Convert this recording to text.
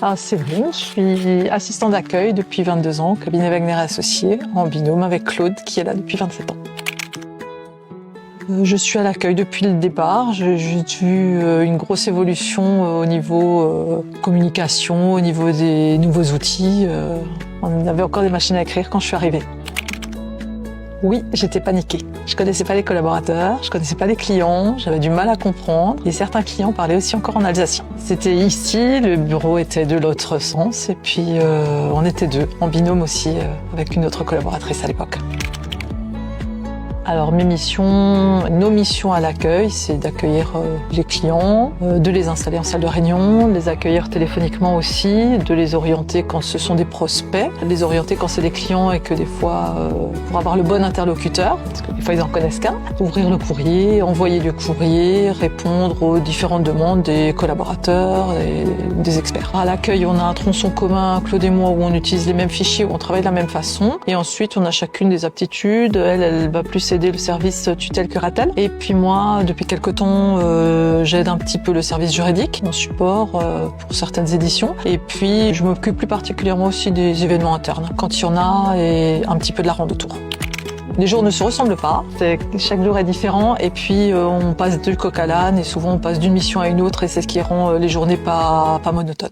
Ah, Séverine, je suis assistante d'accueil depuis 22 ans, au cabinet Wagner Associés, en binôme avec Claude, qui est là depuis 27 ans. Je suis à l'accueil depuis le départ. J'ai vu une grosse évolution au niveau communication, au niveau des nouveaux outils. On avait encore des machines à écrire quand je suis arrivée. Oui, j'étais paniquée. Je connaissais pas les collaborateurs, je connaissais pas les clients, j'avais du mal à comprendre. Et certains clients parlaient aussi encore en alsacien. C'était ici, le bureau était de l'autre sens, et puis on était deux, en binôme aussi, avec une autre collaboratrice à l'époque. Alors nos missions à l'accueil, c'est d'accueillir les clients, de les installer en salle de réunion, de les accueillir téléphoniquement aussi, de les orienter quand ce sont des prospects, de les orienter quand c'est des clients et que des fois, pour avoir le bon interlocuteur, parce que des fois ils en connaissent qu'un, ouvrir le courrier, envoyer le courrier, répondre aux différentes demandes des collaborateurs et des experts. À l'accueil, on a un tronçon commun, Claude et moi, où on utilise les mêmes fichiers, où on travaille de la même façon, et ensuite on a chacune des aptitudes. Elle va plus aider le service tutelle-curatelle. Et puis moi, depuis quelque temps, j'aide un petit peu le service juridique, en support pour certaines éditions. Et puis, je m'occupe plus particulièrement aussi des événements internes, quand il y en a, et un petit peu de la ronde autour. Les jours ne se ressemblent pas, chaque jour est différent, et puis on passe du coq à l'âne, et souvent on passe d'une mission à une autre, et c'est ce qui rend les journées pas monotones.